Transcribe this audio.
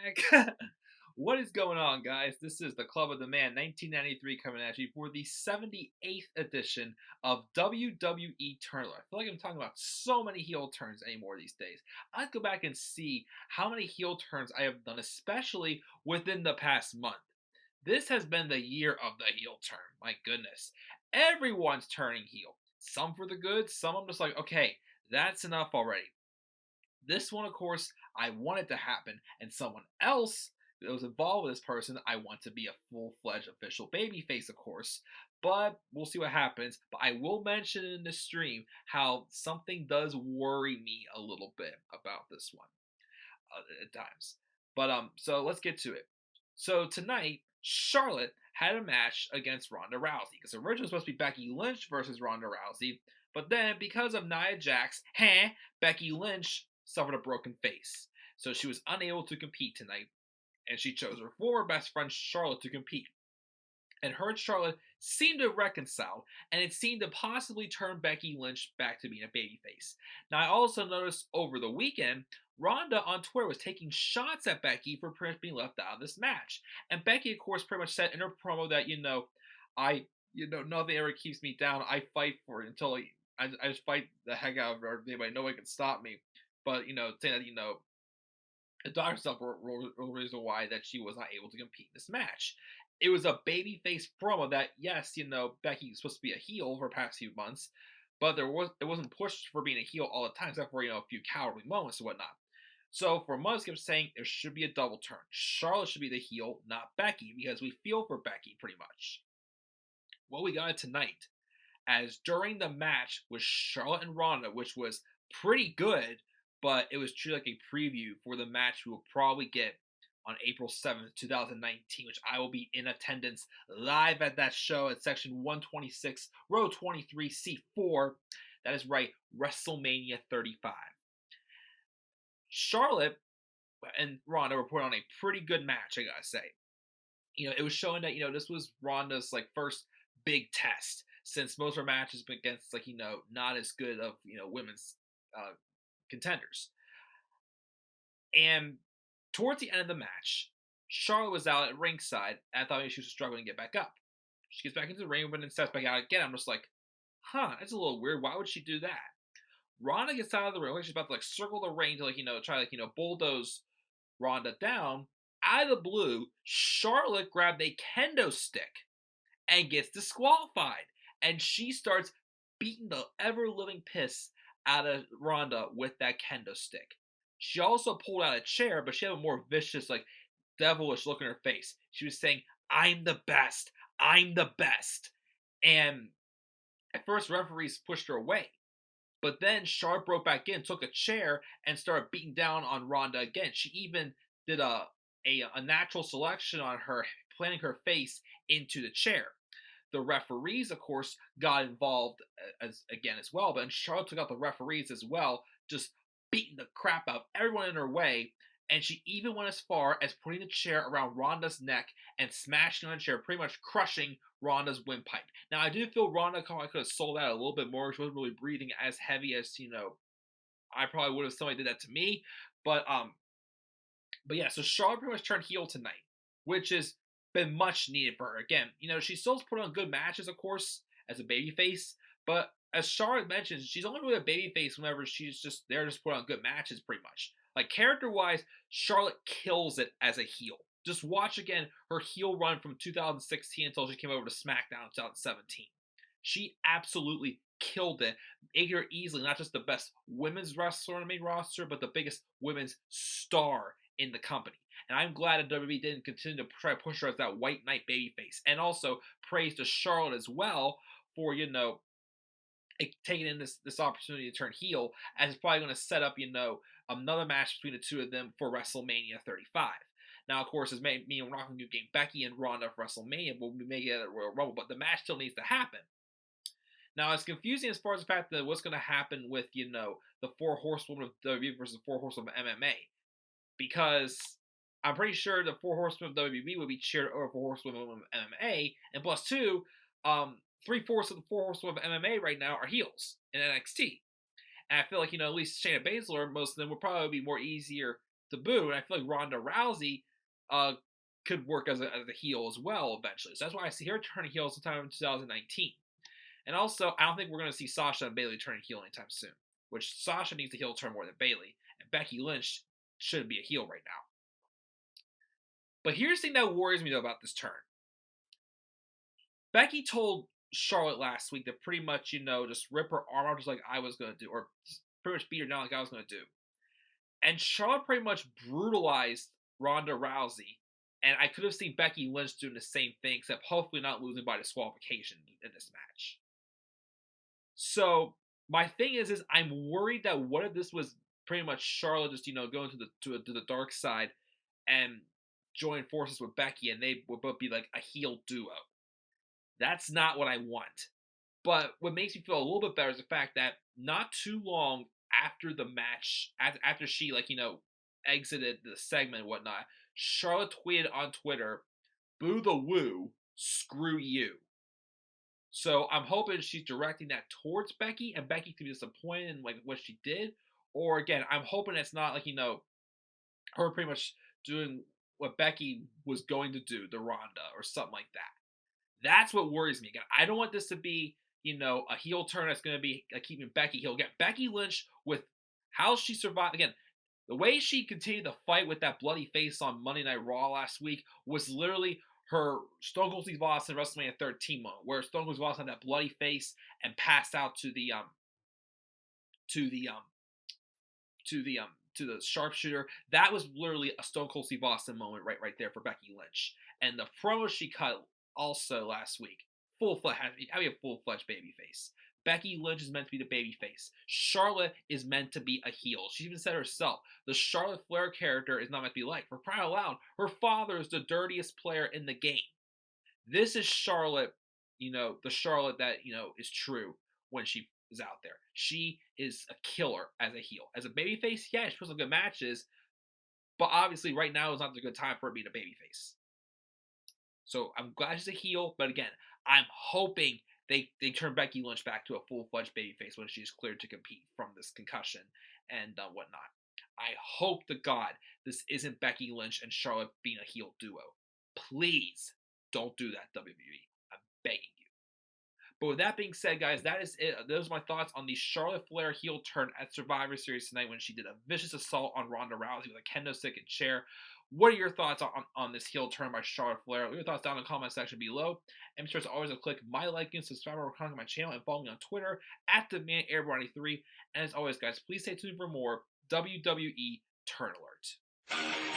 back. What is going on, guys? This is the Club of the Man 1993 coming at you for the 78th edition of WWE Turner. I feel like I'm talking about so many heel turns anymore these days. I'd go back and see how many heel turns I have done, especially within the past month. This has been the year of the heel turn. My goodness. Everyone's turning heel. Some for the good, some I'm just like, okay, that's enough already. This one, of course, I want it to happen, and someone else that was involved with this person, I want to be a full-fledged official babyface, of course. But we'll see what happens. But I will mention in this stream how something does worry me a little bit about this one at times. But so let's get to it. So tonight, Charlotte had a match against Ronda Rousey because originally it was supposed to be Becky Lynch versus Ronda Rousey, but then because of Nia Jax, Becky Lynch suffered a broken face, so she was unable to compete tonight, and she chose her former best friend Charlotte to compete. And her and Charlotte seemed to reconcile, and it seemed to possibly turn Becky Lynch back to being a babyface. Now, I also noticed over the weekend, Ronda on Twitter was taking shots at Becky for pretty much being left out of this match. And Becky, of course, pretty much said in her promo that, nothing ever keeps me down. I fight for it until I just fight the heck out of her. Anybody, nobody can stop me. But, saying that, the doctor stuff were reason why that she was not able to compete in this match. It was a babyface promo that, yes, Becky was supposed to be a heel for the past few months, but it wasn't pushed for being a heel all the time, except for a few cowardly moments and whatnot. So for months, kept saying there should be a double turn. Charlotte should be the heel, not Becky, because we feel for Becky pretty much. Well, we got it tonight, as during the match with Charlotte and Ronda, which was pretty good, but it was truly like a preview for the match we will probably get on April 7th, 2019, which I will be in attendance live at that show at section 126, row 23, seat 4. That is right, WrestleMania 35. Charlotte and Ronda were put on a pretty good match, I gotta say. It was showing that, this was Ronda's first big test, since most of her matches been against not as good of women's contenders. And towards the end of the match, Charlotte was out at ringside, and I thought maybe she was struggling to get back up. She gets back into the ring, but then steps back out again. I'm just like, that's a little weird. Why would she do that? Ronda gets out of the ring, like she's about to circle the ring to try bulldoze Ronda down. Out of the blue, Charlotte grabbed a kendo stick and gets disqualified, and she starts beating the ever-living piss out of Ronda with that kendo stick. She also pulled out a chair, but she had a more vicious, devilish look in her face. She was saying, "I'm the best. I'm the best." And at first, referees pushed her away. But then Charlotte broke back in, took a chair, and started beating down on Ronda again. She even did a natural selection on her, planting her face into the chair. The referees, of course, got involved as well, but Charlotte took out the referees as well, just beating the crap out of everyone in her way. And she even went as far as putting the chair around Ronda's neck and smashing on the chair, pretty much crushing Ronda's windpipe. Now, I do feel Ronda could have sold out a little bit more. She wasn't really breathing as heavy as, I probably would have if somebody did that to me. But yeah, so Charlotte pretty much turned heel tonight, which has been much needed for her. Again, she still put on good matches, of course, as a babyface, but as Charlotte mentions, she's only really a babyface whenever she's just there to put on good matches, pretty much. Character-wise, Charlotte kills it as a heel. Just watch again her heel run from 2016 until she came over to SmackDown in 2017. She absolutely killed it, making her easily not just the best women's wrestler on the main roster, but the biggest women's star in the company. And I'm glad that WWE didn't continue to try to push her as that white knight babyface. And also praise to Charlotte as well for, taking in this opportunity to turn heel, as it's probably going to set up, another match between the two of them for WrestleMania 35. Now, of course, it's me and we're not going to game Becky and Ronda for WrestleMania, but we may get it at Royal Rumble, but the match still needs to happen. Now, it's confusing as far as the fact that what's going to happen with, the four horsewomen of WWE versus the four horsewomen of MMA. Because I'm pretty sure the four horsewomen of WWE would be cheered over four horsewomen of MMA, and plus two, 3/4 of the four horsewomen of MMA right now are heels in NXT. And I feel like, at least Shayna Baszler, most of them would probably be more easier to boo. And I feel like Ronda Rousey uh, could work as a heel as well eventually. So that's why I see her turning heel sometime in 2019. And also, I don't think we're going to see Sasha and Bayley turning heel anytime soon. Which Sasha needs a heel turn more than Bayley, and Becky Lynch shouldn't be a heel right now. But here's the thing that worries me though about this turn. Becky told Charlotte last week to pretty much, just rip her arm out just like I was going to do, or just pretty much beat her down like I was going to do. And Charlotte pretty much brutalized Ronda Rousey, and I could have seen Becky Lynch doing the same thing, except hopefully not losing by disqualification in this match. So my thing is I'm worried that what if this was pretty much Charlotte just going to the dark side and join forces with Becky, and they would both be like a heel duo. That's not what I want. But what makes me feel a little bit better is the fact that not too long after the match, after she exited the segment and whatnot, Charlotte tweeted on Twitter, "Boo the woo, screw you." So I'm hoping she's directing that towards Becky, and Becky can be disappointed in what she did. Or again, I'm hoping it's not her pretty much doing what Becky was going to do to Ronda or something like that. That's what worries me. Again, I don't want this to be a heel turn that's going to be keeping Becky heel. Again, Becky Lynch, with how she survived, again, the way she continued to fight with that bloody face on Monday Night Raw last week was literally her Stone Cold Steve Austin WrestleMania 13 moment, where Stone Cold Steve Austin had that bloody face and passed out to the sharpshooter. That was literally a Stone Cold Steve Austin moment right there for Becky Lynch. And the promo she cut also last week, had to be a full-fledged babyface. Becky Lynch is meant to be the babyface. Charlotte is meant to be a heel. She even said herself, the Charlotte Flair character is not meant to be liked. For crying out loud, her father is the dirtiest player in the game. This is Charlotte, the Charlotte that, is true when she is out there. She is a killer as a heel. As a babyface, yeah, she puts some good matches, but obviously right now is not the good time for her being a babyface. So I'm glad she's a heel, but again, I'm hoping they turn Becky Lynch back to a full-fledged babyface when she's cleared to compete from this concussion and whatnot. I hope to God this isn't Becky Lynch and Charlotte being a heel duo. Please don't do that, WWE. I'm begging you. But with that being said, guys, that is it. Those are my thoughts on the Charlotte Flair heel turn at Survivor Series tonight when she did a vicious assault on Ronda Rousey with a kendo stick and chair. What are your thoughts on this heel turn by Charlotte Flair? Leave your thoughts down in the comment section below. And be sure to always click my like and subscribe or comment on my channel and follow me on Twitter at TheManAirborne93. And as always, guys, please stay tuned for more WWE Turn Alert.